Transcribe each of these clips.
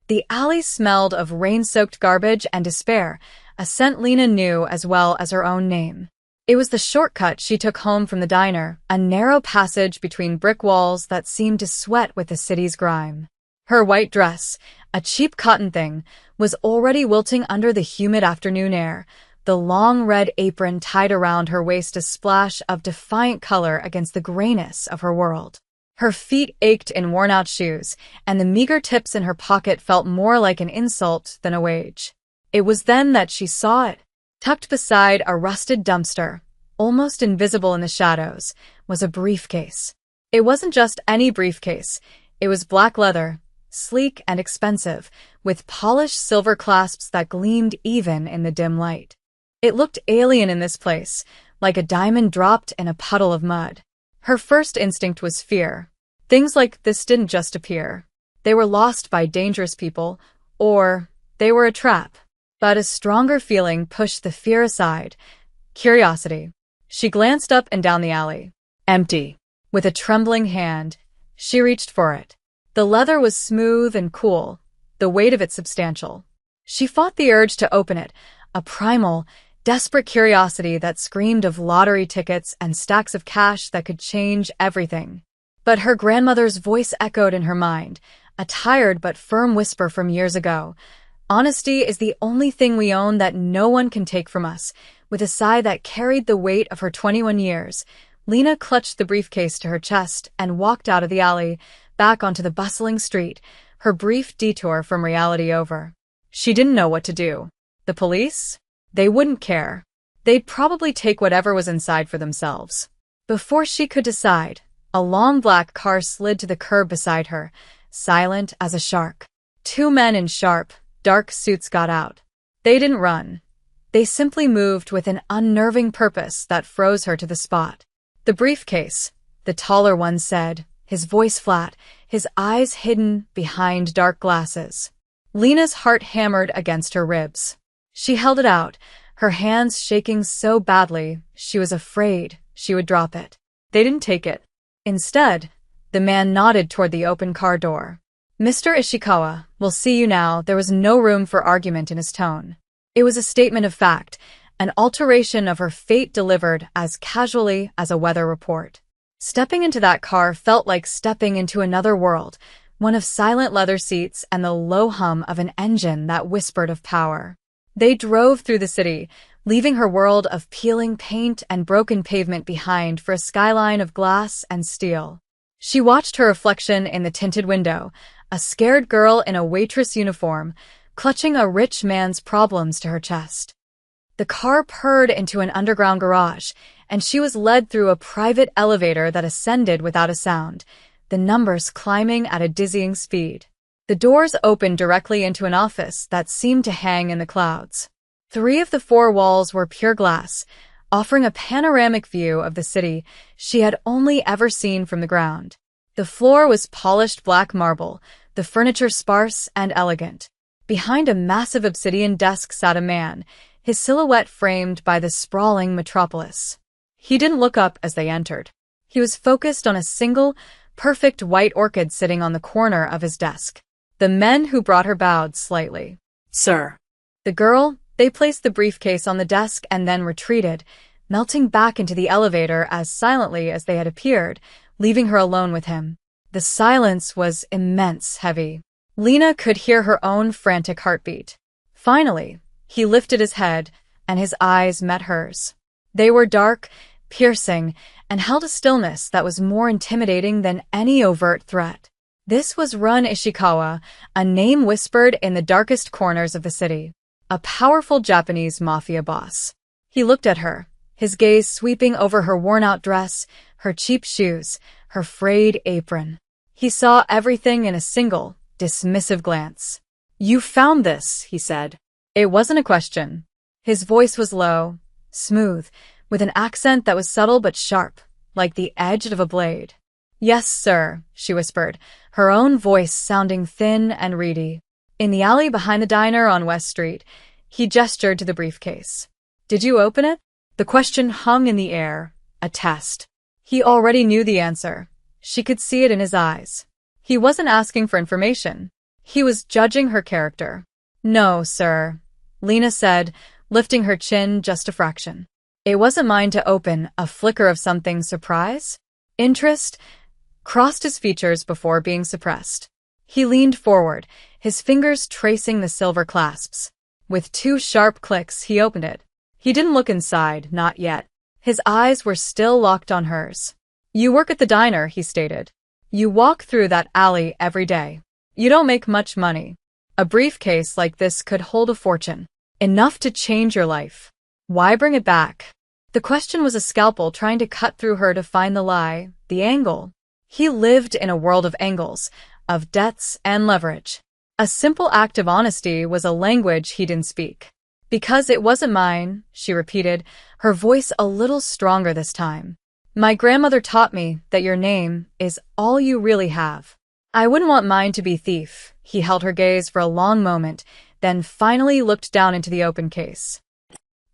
The alley smelled of rain-soaked garbage and despair, a scent Lena knew as well as her own name. It was the shortcut she took home from the diner, a narrow passage between brick walls that seemed to sweat with the city's grime. Her white dress, a cheap cotton thing, was already wilting under the humid afternoon air, the long red apron tied around her waist a splash of defiant color against the grayness of her world. Her feet ached in worn-out shoes, and the meager tips in her pocket felt more like an insult than a wage. It was then that she saw it. Tucked beside a rusted dumpster, almost invisible in the shadows, was a briefcase. It wasn't just any briefcase. It was black leather, sleek and expensive, with polished silver clasps that gleamed even in the dim light. It looked alien in this place, like a diamond dropped in a puddle of mud. Her first instinct was fear. Things like this didn't just appear. They were lost by dangerous people, or they were a trap. But a stronger feeling pushed the fear aside. Curiosity. She glanced up and down the alley. Empty. With a trembling hand, she reached for it. The leather was smooth and cool, the weight of it substantial. She fought the urge to open it, a primal, desperate curiosity that screamed of lottery tickets and stacks of cash that could change everything. But her grandmother's voice echoed in her mind, a tired but firm whisper from years ago. Honesty is the only thing we own that no one can take from us. With a sigh that carried the weight of her 21 years, Lena clutched the briefcase to her chest and walked out of the alley, back onto the bustling street, her brief detour from reality over. She didn't know what to do. The police? They wouldn't care. They'd probably take whatever was inside for themselves. Before she could decide, a long black car slid to the curb beside her, silent as a shark. Two men in sharp, dark suits got out. They didn't run. They simply moved with an unnerving purpose that froze her to the spot. The briefcase, the taller one said, his voice flat, his eyes hidden behind dark glasses. Lena's heart hammered against her ribs. She held it out, her hands shaking so badly she was afraid she would drop it. They didn't take it. Instead, the man nodded toward the open car door. Mr. Ishikawa, we'll see you now. There was no room for argument in his tone. It was a statement of fact, an alteration of her fate delivered as casually as a weather report. Stepping into that car felt like stepping into another world, one of silent leather seats and the low hum of an engine that whispered of power. They drove through the city, leaving her world of peeling paint and broken pavement behind for a skyline of glass and steel. She watched her reflection in the tinted window, a scared girl in a waitress uniform, clutching a rich man's problems to her chest. The car purred into an underground garage, and she was led through a private elevator that ascended without a sound, the numbers climbing at a dizzying speed. The doors opened directly into an office that seemed to hang in the clouds. 3 of the 4 walls were pure glass, offering a panoramic view of the city she had only ever seen from the ground. The floor was polished black marble, the furniture sparse and elegant. Behind a massive obsidian desk sat a man, his silhouette framed by the sprawling metropolis. He didn't look up as they entered. He was focused on a single, perfect white orchid sitting on the corner of his desk. The men who brought her bowed slightly. "Sir." The girl, they placed the briefcase on the desk and then retreated, melting back into the elevator as silently as they had appeared, leaving her alone with him. The silence was immense, heavy. Lena could hear her own frantic heartbeat. Finally, he lifted his head, and his eyes met hers. They were dark, piercing, and held a stillness that was more intimidating than any overt threat. This was Run Ishikawa, a name whispered in the darkest corners of the city. A powerful Japanese mafia boss. He looked at her, his gaze sweeping over her worn-out dress, her cheap shoes, her frayed apron. He saw everything in a single, dismissive glance. "You found this," he said. It wasn't a question. His voice was low, smooth, with an accent that was subtle but sharp, like the edge of a blade. "Yes, sir," she whispered, her own voice sounding thin and reedy. In the alley behind the diner on West Street, he gestured to the briefcase. "Did you open it?" The question hung in the air, a test. He already knew the answer. She could see it in his eyes. He wasn't asking for information. He was judging her character. "No, sir," Lena said, lifting her chin just a fraction. "It wasn't mine to open." A flicker of something, surprise? Interest? Crossed his features before being suppressed. He leaned forward, his fingers tracing the silver clasps. With 2 sharp clicks, he opened it. He didn't look inside, not yet. His eyes were still locked on hers. "You work at the diner," he stated. "You walk through that alley every day. You don't make much money. A briefcase like this could hold a fortune. Enough to change your life. Why bring it back?" The question was a scalpel trying to cut through her to find the lie, the angle. He lived in a world of angles, of debts and leverage. A simple act of honesty was a language he didn't speak. "Because it wasn't mine," she repeated, her voice a little stronger this time. "My grandmother taught me that your name is all you really have. I wouldn't want mine to be thief." He held her gaze for a long moment, then finally looked down into the open case.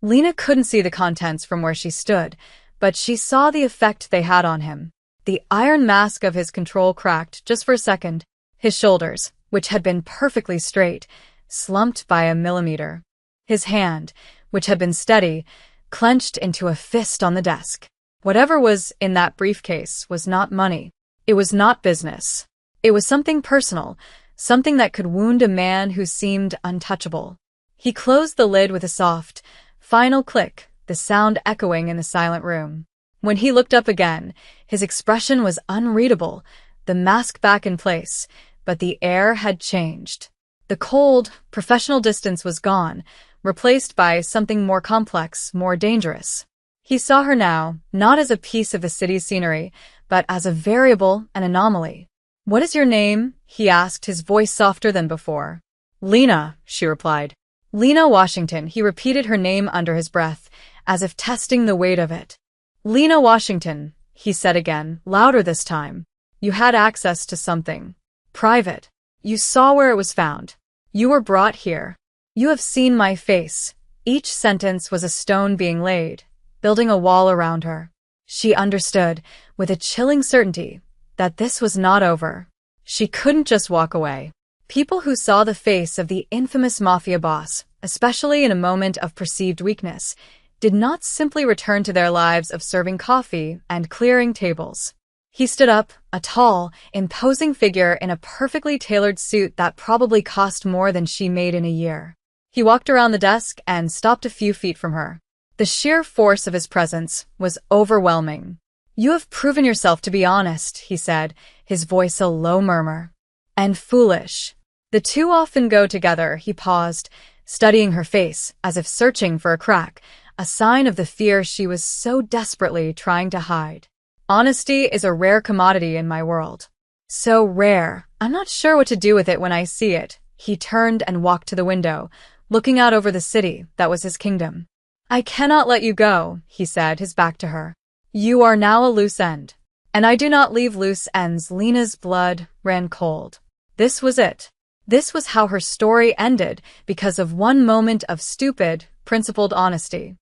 Lena couldn't see the contents from where she stood, but she saw the effect they had on him. The iron mask of his control cracked just for a second. His shoulders, which had been perfectly straight, slumped by a millimeter. His hand, which had been steady, clenched into a fist on the desk. Whatever was in that briefcase was not money. It was not business. It was something personal, something that could wound a man who seemed untouchable. He closed the lid with a soft, final click, the sound echoing in the silent room. When he looked up again, his expression was unreadable, the mask back in place, but the air had changed. The cold, professional distance was gone, replaced by something more complex, more dangerous. He saw her now, not as a piece of the city's scenery, but as a variable, an anomaly. "What is your name?" he asked, his voice softer than before. "Lena," she replied. "Lena Washington." He repeated her name under his breath, as if testing the weight of it. "Lena Washington," he said again, louder this time. "You had access to something. Private. You saw where it was found. You were brought here. You have seen my face." Each sentence was a stone being laid, building a wall around her. She understood, with a chilling certainty, that this was not over. She couldn't just walk away. People who saw the face of the infamous Mafia boss, especially in a moment of perceived weakness, did not simply return to their lives of serving coffee and clearing tables. He stood up, a tall, imposing figure in a perfectly tailored suit that probably cost more than she made in a year. He walked around the desk and stopped a few feet from her. The sheer force of his presence was overwhelming. "You have proven yourself to be honest," he said, his voice a low murmur. "And foolish. The two often go together." He paused, studying her face, as if searching for a crack, a sign of the fear she was so desperately trying to hide. "Honesty is a rare commodity in my world. So rare, I'm not sure what to do with it when I see it." He turned and walked to the window, looking out over the city that was his kingdom. "I cannot let you go," he said, his back to her. "You are now a loose end. And I do not leave loose ends." Lena's blood ran cold. This was it. This was how her story ended because of one moment of stupid, principled honesty.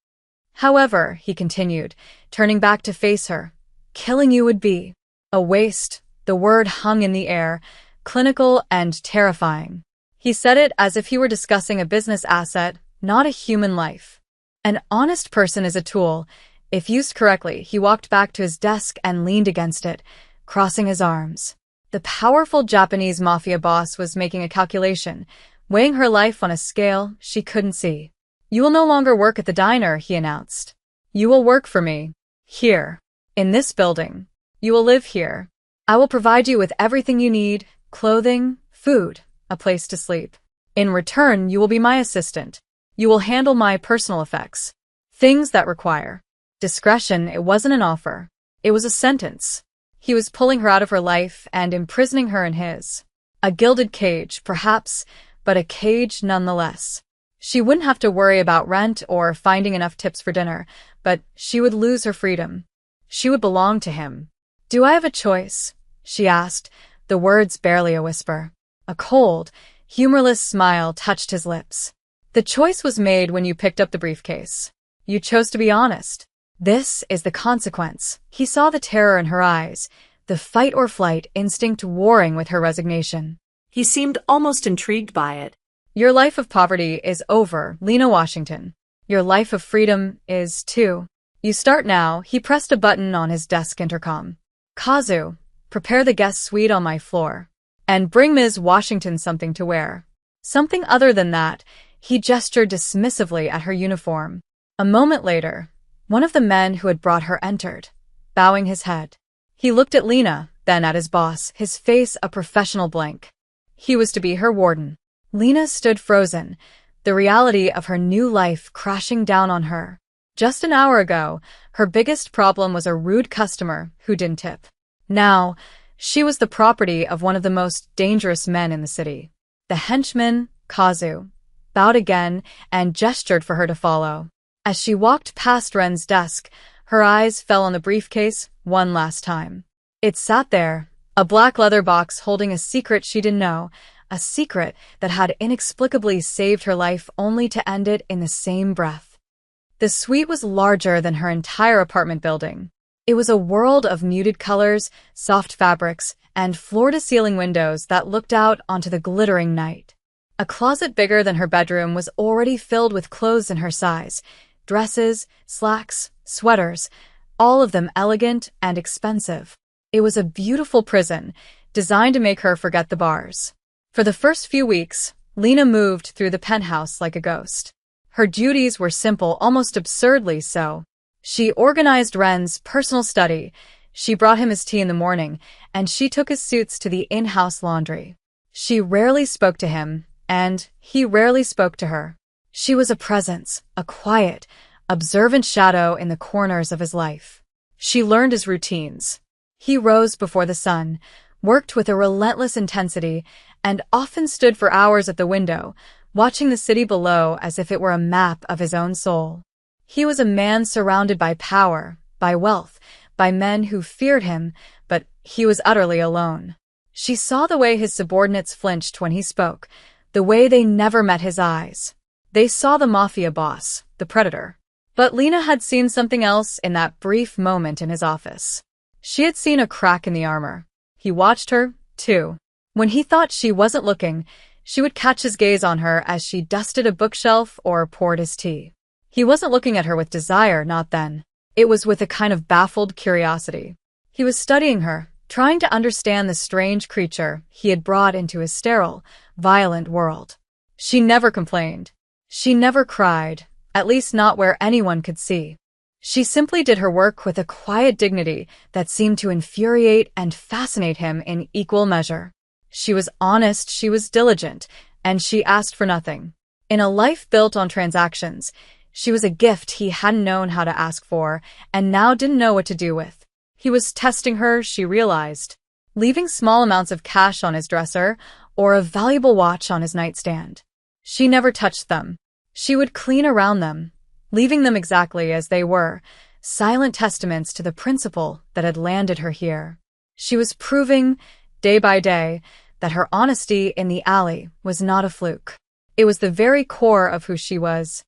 "However," he continued, turning back to face her, "killing you would be a waste." The word hung in the air, clinical and terrifying. He said it as if he were discussing a business asset, not a human life. An honest person is a tool. If used correctly. He walked back to his desk and leaned against it, crossing his arms. The powerful Japanese mafia boss was making a calculation, weighing her life on a scale she couldn't see. "You will no longer work at the diner," he announced. "You will work for me. Here. In this building. You will live here. I will provide you with everything you need, clothing, food, a place to sleep. In return, you will be my assistant. You will handle my personal effects. Things that require discretion." It wasn't an offer. It was a sentence. He was pulling her out of her life and imprisoning her in his. A gilded cage, perhaps, but a cage nonetheless. She wouldn't have to worry about rent or finding enough tips for dinner, but she would lose her freedom. She would belong to him. "Do I have a choice?" she asked, the words barely a whisper. A cold, humorless smile touched his lips. "The choice was made when you picked up the briefcase. You chose to be honest. This is the consequence." He saw the terror in her eyes, the fight or flight instinct warring with her resignation. He seemed almost intrigued by it. Your life of poverty is over, Lena Washington. Your life of freedom is, too. You start now. He pressed a button on his desk intercom. Kazu, prepare the guest suite on my floor. And bring Ms. Washington something to wear. Something other than that. He gestured dismissively at her uniform. A moment later, one of the men who had brought her entered, bowing his head. He looked at Lena, then at his boss, his face a professional blank. He was to be her warden. Lena stood frozen, the reality of her new life crashing down on her. Just an hour ago, her biggest problem was a rude customer who didn't tip. Now, she was the property of one of the most dangerous men in the city. The henchman, Kazu, bowed again and gestured for her to follow. As she walked past Ren's desk, her eyes fell on the briefcase one last time. It sat there, a black leather box holding a secret she didn't know, a secret that had inexplicably saved her life only to end it in the same breath. The suite was larger than her entire apartment building. It was a world of muted colors, soft fabrics, and floor-to-ceiling windows that looked out onto the glittering night. A closet bigger than her bedroom was already filled with clothes in her size, dresses, slacks, sweaters, all of them elegant and expensive. It was a beautiful prison, designed to make her forget the bars. For the first few weeks, Lena moved through the penthouse like a ghost. Her duties were simple, almost absurdly so. She organized Ren's personal study, she brought him his tea in the morning, and she took his suits to the in-house laundry. She rarely spoke to him, and he rarely spoke to her. She was a presence, a quiet, observant shadow in the corners of his life. She learned his routines. He rose before the sun, worked with a relentless intensity, and often stood for hours at the window, watching the city below as if it were a map of his own soul. He was a man surrounded by power, by wealth, by men who feared him, but he was utterly alone. She saw the way his subordinates flinched when he spoke, the way they never met his eyes. They saw the Mafia boss, the predator. But Lena had seen something else in that brief moment in his office. She had seen a crack in the armor. He watched her, too. When he thought she wasn't looking, she would catch his gaze on her as she dusted a bookshelf or poured his tea. He wasn't looking at her with desire, not then. It was with a kind of baffled curiosity. He was studying her, trying to understand the strange creature he had brought into his sterile, violent world. She never complained. She never cried, at least not where anyone could see. She simply did her work with a quiet dignity that seemed to infuriate and fascinate him in equal measure. She was honest, she was diligent, and she asked for nothing. In a life built on transactions, she was a gift he hadn't known how to ask for, and now didn't know what to do with. He was testing her, she realized, leaving small amounts of cash on his dresser or a valuable watch on his nightstand. She never touched them. She would clean around them, leaving them exactly as they were, silent testaments to the principle that had landed her here. She was proving, day by day, that her honesty in the alley was not a fluke. It was the very core of who she was.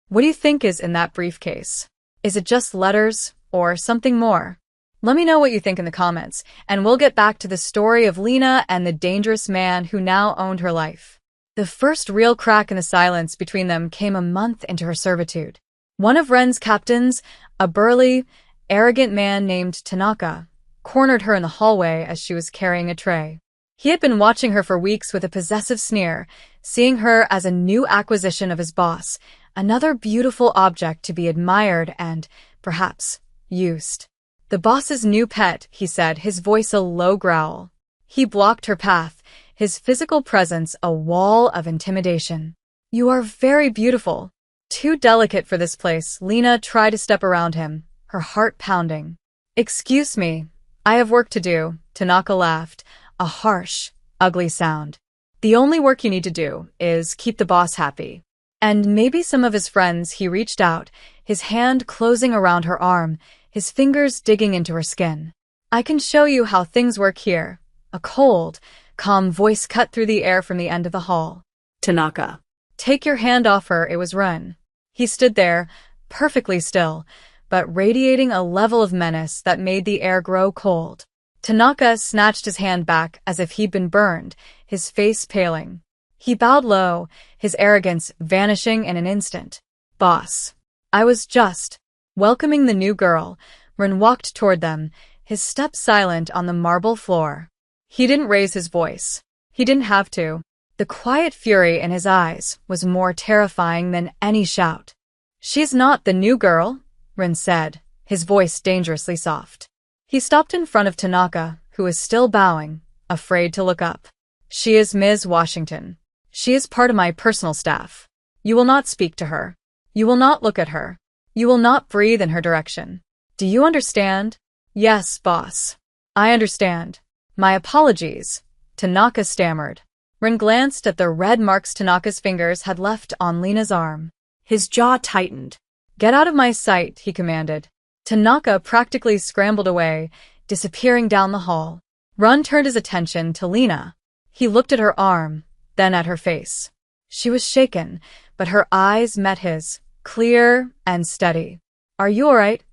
What do you think is in that briefcase? Is it just letters, or something more? Let me know what you think in the comments, and we'll get back to the story of Lena and the dangerous man who now owned her life. The first real crack in the silence between them came a month into her servitude. One of Ren's captains, a burly, arrogant man named Tanaka, cornered her in the hallway as she was carrying a tray. He had been watching her for weeks with a possessive sneer, seeing her as a new acquisition of his boss, another beautiful object to be admired and, perhaps, used. The boss's new pet, he said, his voice a low growl. He blocked her path, his physical presence a wall of intimidation. You are very beautiful. Too delicate for this place. Lena tried to step around him, her heart pounding. Excuse me, I have work to do, Tanaka laughed, a harsh, ugly sound. The only work you need to do is keep the boss happy. And maybe some of his friends. He reached out, his hand closing around her arm, his fingers digging into her skin. I can show you how things work here. A cold, calm voice cut through the air from the end of the hall. Tanaka. Take your hand off her. It was Ren. He stood there, perfectly still, but radiating a level of menace that made the air grow cold. Tanaka snatched his hand back as if he'd been burned, his face paling. He bowed low, his arrogance vanishing in an instant. Boss. I was just. Welcoming the new girl, Rin walked toward them, his step silent on the marble floor. He didn't raise his voice. He didn't have to. The quiet fury in his eyes was more terrifying than any shout. She's not the new girl, Rin said, his voice dangerously soft. He stopped in front of Tanaka, who was still bowing, afraid to look up. She is Ms. Washington. She is part of my personal staff. You will not speak to her. You will not look at her. You will not breathe in her direction. Do you understand? Yes, boss. I understand. My apologies, Tanaka stammered. Rin glanced at the red marks Tanaka's fingers had left on Lena's arm. His jaw tightened. Get out of my sight, he commanded. Tanaka practically scrambled away, disappearing down the hall. Rin turned his attention to Lena. He looked at her arm, then at her face. She was shaken, but her eyes met his, clear and steady. Are you all right?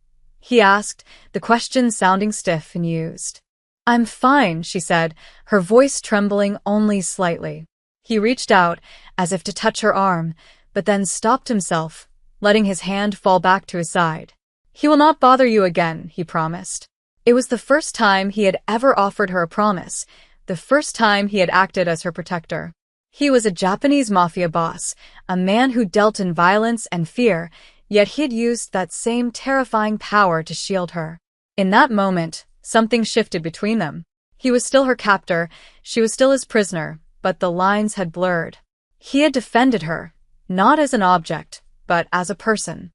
He asked, the question sounding stiff and used. I'm fine, she said, her voice trembling only slightly. He reached out, as if to touch her arm, but then stopped himself, letting his hand fall back to his side. He will not bother you again, he promised. It was the first time he had ever offered her a promise, the first time he had acted as her protector. He was a Japanese mafia boss, a man who dealt in violence and fear, yet he had used that same terrifying power to shield her. In that moment, something shifted between them. He was still her captor, she was still his prisoner, but the lines had blurred. He had defended her, not as an object, but as a person.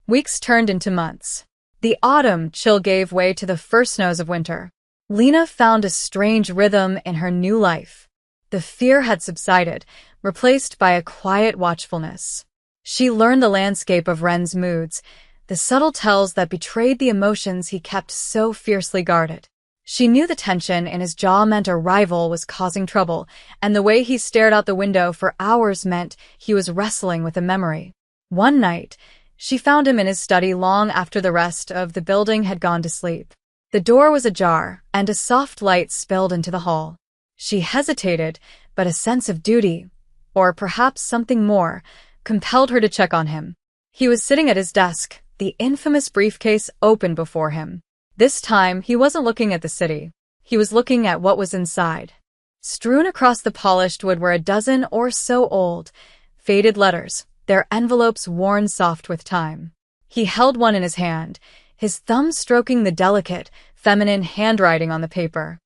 Weeks turned into months. The autumn chill gave way to the first snows of winter. Lena found a strange rhythm in her new life. The fear had subsided, replaced by a quiet watchfulness. She learned the landscape of Ren's moods, the subtle tells that betrayed the emotions he kept so fiercely guarded. She knew the tension in his jaw meant a rival was causing trouble, and the way he stared out the window for hours meant he was wrestling with a memory. One night, she found him in his study long after the rest of the building had gone to sleep. The door was ajar, and a soft light spilled into the hall. She hesitated, but a sense of duty, or perhaps something more, compelled her to check on him. He was sitting at his desk, the infamous briefcase open before him. This time, he wasn't looking at the city. He was looking at what was inside. Strewn across the polished wood were a dozen or so old, faded letters, their envelopes worn soft with time. He held one in his hand, his thumb stroking the delicate, feminine handwriting on the paper.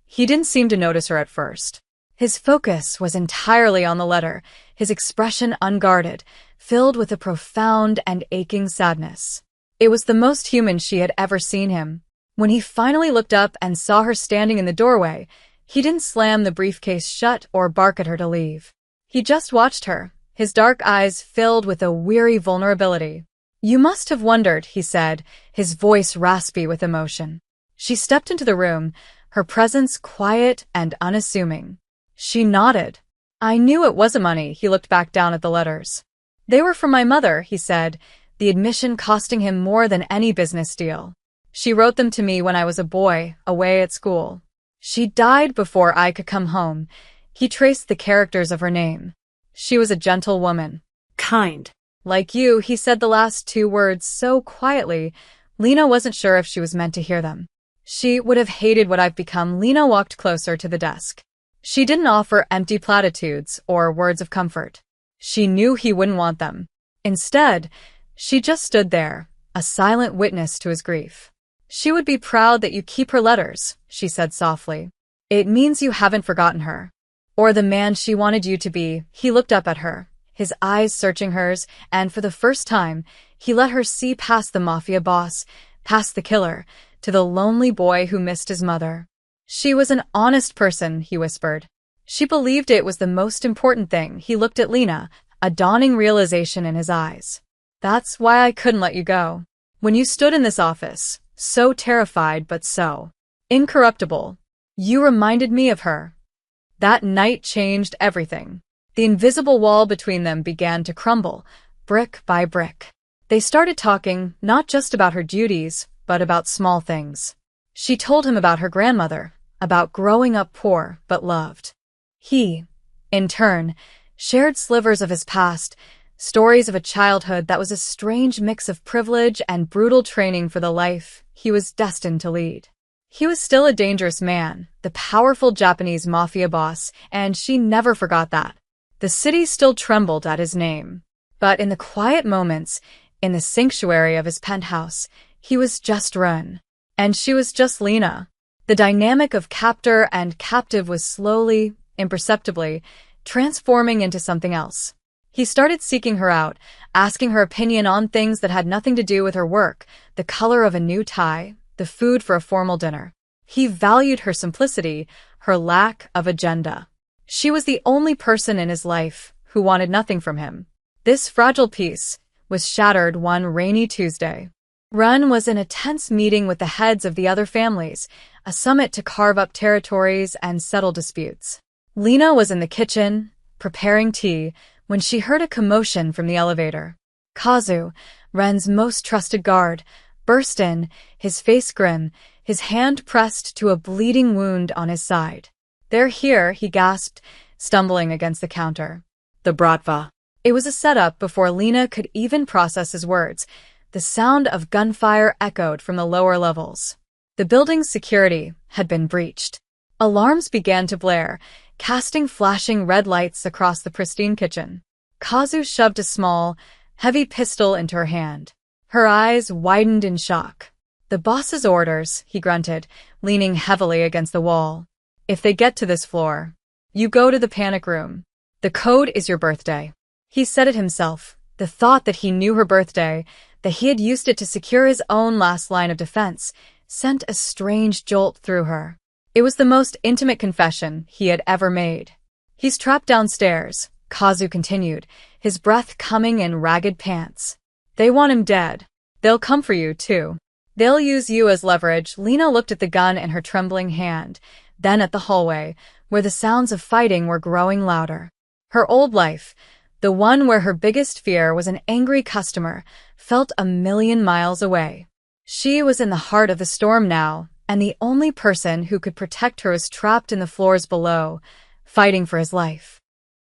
He didn't seem to notice her at first. His focus was entirely on the letter, his expression unguarded, filled with a profound and aching sadness. It was the most human she had ever seen him. When he finally looked up and saw her standing in the doorway, he didn't slam the briefcase shut or bark at her to leave. He just watched her, his dark eyes filled with a weary vulnerability. You must have wondered, he said, his voice raspy with emotion. She stepped into the room, her presence quiet and unassuming. She nodded. I knew it wasn't money, he looked back down at the letters. They were from my mother, he said, the admission costing him more than any business deal. She wrote them to me when I was a boy, away at school. She died before I could come home. He traced the characters of her name. She was a gentle woman. Kind. Like you, he said the last two words so quietly, Lena wasn't sure if she was meant to hear them. She would have hated what I've become. Lena walked closer to the desk. She didn't offer empty platitudes or words of comfort. She knew he wouldn't want them. Instead, she just stood there, a silent witness to his grief. She would be proud that you keep her letters, she said softly. It means you haven't forgotten her. Or the man she wanted you to be. He looked up at her, his eyes searching hers, and for the first time, he let her see past the mafia boss, past the killer, to the lonely boy who missed his mother. She was an honest person, he whispered. She believed it was the most important thing. He looked at Lena, a dawning realization in his eyes. That's why I couldn't let you go. When you stood in this office, so terrified but so incorruptible, you reminded me of her. That night changed everything. The invisible wall between them began to crumble, brick by brick. They started talking not just about her duties, but about small things. She told him about her grandmother, about growing up poor but loved. He, in turn, shared slivers of his past, stories of a childhood that was a strange mix of privilege and brutal training for the life he was destined to lead. He was still a dangerous man, the powerful Japanese mafia boss, and she never forgot that. The city still trembled at his name. But in the quiet moments, in the sanctuary of his penthouse, he was just Run. And she was just Lena. The dynamic of captor and captive was slowly, imperceptibly, transforming into something else. He started seeking her out, asking her opinion on things that had nothing to do with her work, the color of a new tie, the food for a formal dinner. He valued her simplicity, her lack of agenda. She was the only person in his life who wanted nothing from him. This fragile peace was shattered one rainy Tuesday. Run was in a tense meeting with the heads of the other families, a summit to carve up territories and settle disputes. Lena was in the kitchen, preparing tea, when she heard a commotion from the elevator. Kazu, Ren's most trusted guard, burst in, his face grim, his hand pressed to a bleeding wound on his side. "They're here," he gasped, stumbling against the counter. "The Bratva." It was a setup before Lena could even process his words. The sound of gunfire echoed from the lower levels. The building's security had been breached. Alarms began to blare, casting flashing red lights across the pristine kitchen. Kazu shoved a small, heavy pistol into her hand. Her eyes widened in shock. "The boss's orders," he grunted, leaning heavily against the wall. "If they get to this floor, you go to the panic room. The code is your birthday." He said it himself. The thought that he knew her birthday, that he had used it to secure his own last line of defense, sent a strange jolt through her. It was the most intimate confession he had ever made. "He's trapped downstairs," Kazu continued, his breath coming in ragged pants. "They want him dead. They'll come for you, too. They'll use you as leverage." Lena looked at the gun in her trembling hand, then at the hallway, where the sounds of fighting were growing louder. Her old life, the one where her biggest fear was an angry customer, felt a million miles away. She was in the heart of the storm now, and the only person who could protect her was trapped in the floors below, fighting for his life.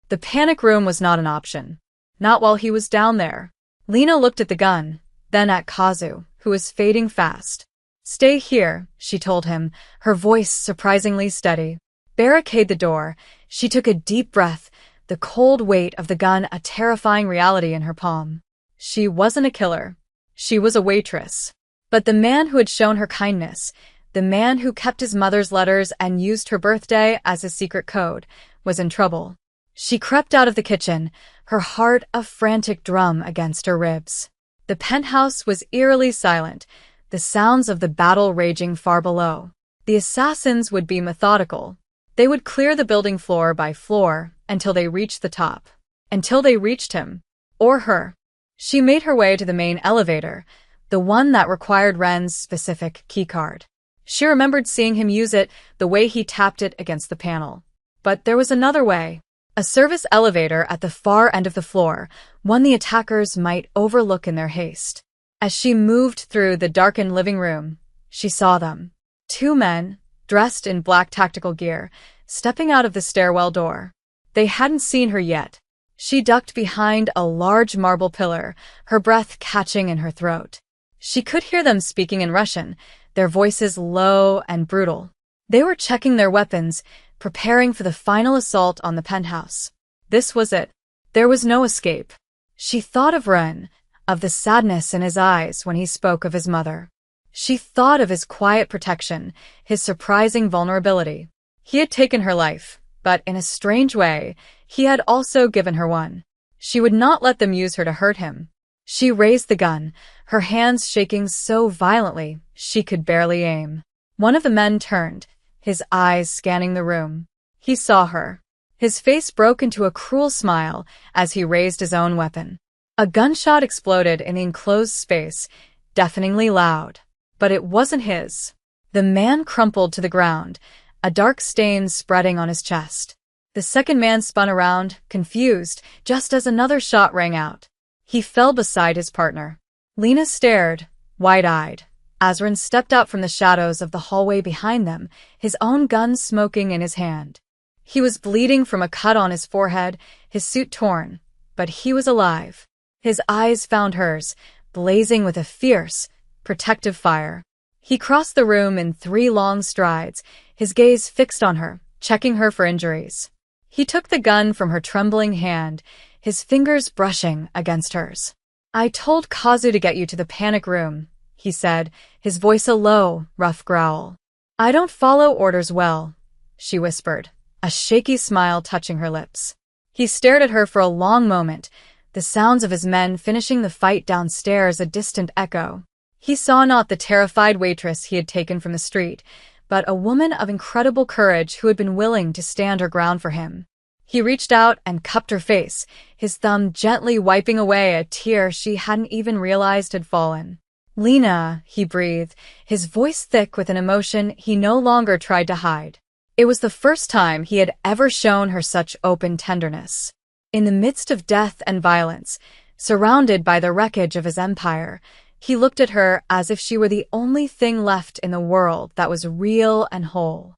The panic room was not an option. Not while he was down there. Lena looked at the gun, then at Kazu, who was fading fast. "Stay here," she told him, her voice surprisingly steady. "Barricade the door." She took a deep breath, the cold weight of the gun a terrifying reality in her palm. She wasn't a killer. She was a waitress. But the man who had shown her kindness, the man who kept his mother's letters and used her birthday as a secret code, was in trouble. She crept out of the kitchen, her heart a frantic drum against her ribs. The penthouse was eerily silent, the sounds of the battle raging far below. The assassins would be methodical. They would clear the building floor by floor until they reached the top. Until they reached him. Or her. She made her way to the main elevator, the one that required Ren's specific keycard. She remembered seeing him use it, the way he tapped it against the panel. But there was another way. A service elevator at the far end of the floor, one the attackers might overlook in their haste. As she moved through the darkened living room, she saw them. Two men, dressed in black tactical gear, stepping out of the stairwell door. They hadn't seen her yet. She ducked behind a large marble pillar, her breath catching in her throat. She could hear them speaking in Russian, their voices low and brutal. They were checking their weapons, preparing for the final assault on the penthouse. This was it. There was no escape. She thought of Ren, of the sadness in his eyes when he spoke of his mother. She thought of his quiet protection, his surprising vulnerability. He had taken her life, but in a strange way, he had also given her one. She would not let them use her to hurt him. She raised the gun, her hands shaking so violently she could barely aim. One of the men turned, his eyes scanning the room. He saw her. His face broke into a cruel smile as he raised his own weapon. A gunshot exploded in the enclosed space, deafeningly loud. But it wasn't his. The man crumpled to the ground, a dark stain spreading on his chest. The second man spun around, confused, just as another shot rang out. He fell beside his partner. Lena stared, wide-eyed. Azrin stepped out from the shadows of the hallway behind them, his own gun smoking in his hand. He was bleeding from a cut on his forehead, his suit torn, but he was alive. His eyes found hers, blazing with a fierce, protective fire. He crossed the room in 3 long strides, his gaze fixed on her, checking her for injuries. He took the gun from her trembling hand, his fingers brushing against hers. "I told Kazu to get you to the panic room," he said, his voice a low, rough growl. "I don't follow orders well," she whispered, a shaky smile touching her lips. He stared at her for a long moment, the sounds of his men finishing the fight downstairs a distant echo. He saw not the terrified waitress he had taken from the street, but a woman of incredible courage who had been willing to stand her ground for him. He reached out and cupped her face, his thumb gently wiping away a tear she hadn't even realized had fallen. "Lena," he breathed, his voice thick with an emotion he no longer tried to hide. It was the first time he had ever shown her such open tenderness. In the midst of death and violence, surrounded by the wreckage of his empire, he looked at her as if she were the only thing left in the world that was real and whole.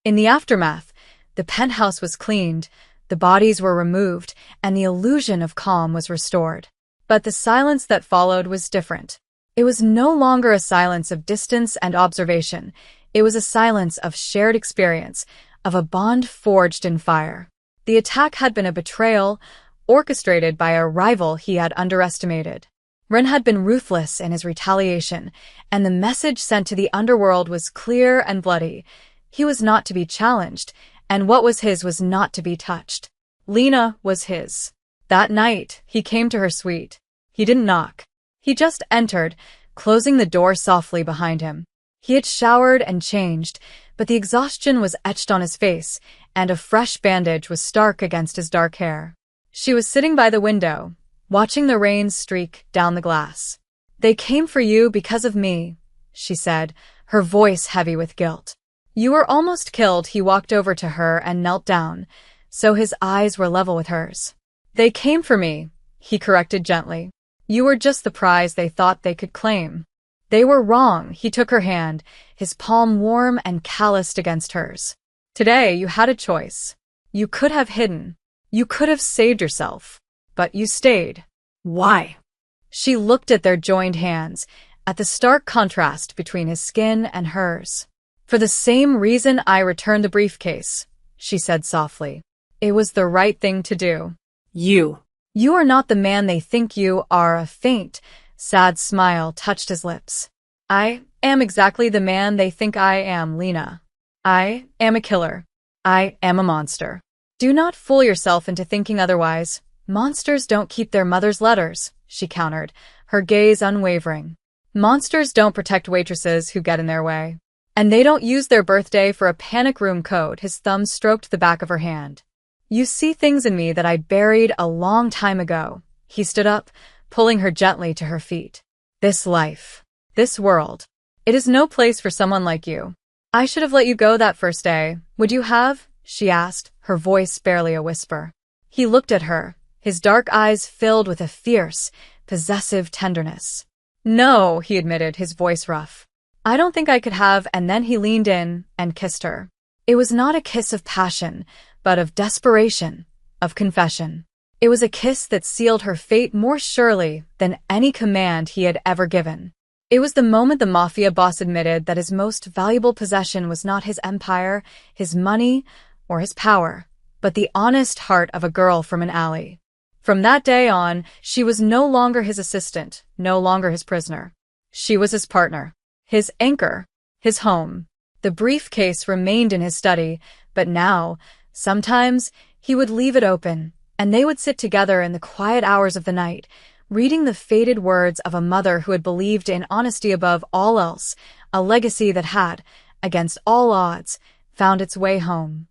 In the aftermath, the penthouse was cleaned, the bodies were removed, and the illusion of calm was restored. But the silence that followed was different. It was no longer a silence of distance and observation. It was a silence of shared experience, of a bond forged in fire. The attack had been a betrayal, orchestrated by a rival he had underestimated. Ren had been ruthless in his retaliation, and the message sent to the underworld was clear and bloody. He was not to be challenged, and what was his was not to be touched. Lena was his. That night, he came to her suite. He didn't knock. He just entered, closing the door softly behind him. He had showered and changed, but the exhaustion was etched on his face, and a fresh bandage was stark against his dark hair. She was sitting by the window, watching the rain streak down the glass. "They came for you because of me," she said, her voice heavy with guilt. "You were almost killed." He walked over to her and knelt down, so his eyes were level with hers. "They came for me," he corrected gently. "You were just the prize they thought they could claim." They were wrong. He took her hand, his palm warm and calloused against hers. "Today you had a choice. You could have hidden. You could have saved yourself. But you stayed." "Why?" She looked at their joined hands, at the stark contrast between his skin and hers. "For the same reason I returned the briefcase," she said softly. "It was the right thing to do." You are not the man they think you are." A faint, sad smile touched his lips. "I am exactly the man they think I am, Lena. I am a killer. I am a monster. Do not fool yourself into thinking otherwise. Monsters don't keep their mother's letters," she countered, her gaze unwavering. "Monsters don't protect waitresses who get in their way. And they don't use their birthday for a panic room code." His thumb stroked the back of her hand. "You see things in me that I buried a long time ago." He stood up, pulling her gently to her feet. "This life, this world, it is no place for someone like you. I should have let you go that first day. Would you have?" she asked, her voice barely a whisper. He looked at her, his dark eyes filled with a fierce, possessive tenderness. "No," he admitted, his voice rough. "I don't think I could have." And then he leaned in and kissed her. It was not a kiss of passion, but of desperation, of confession. It was a kiss that sealed her fate more surely than any command he had ever given. It was the moment the Mafia boss admitted that his most valuable possession was not his empire, his money, or his power, but the honest heart of a girl from an alley. From that day on, she was no longer his assistant, no longer his prisoner. She was his partner, his anchor, his home. The briefcase remained in his study, but now, sometimes, he would leave it open, and they would sit together in the quiet hours of the night, reading the faded words of a mother who had believed in honesty above all else, a legacy that had, against all odds, found its way home.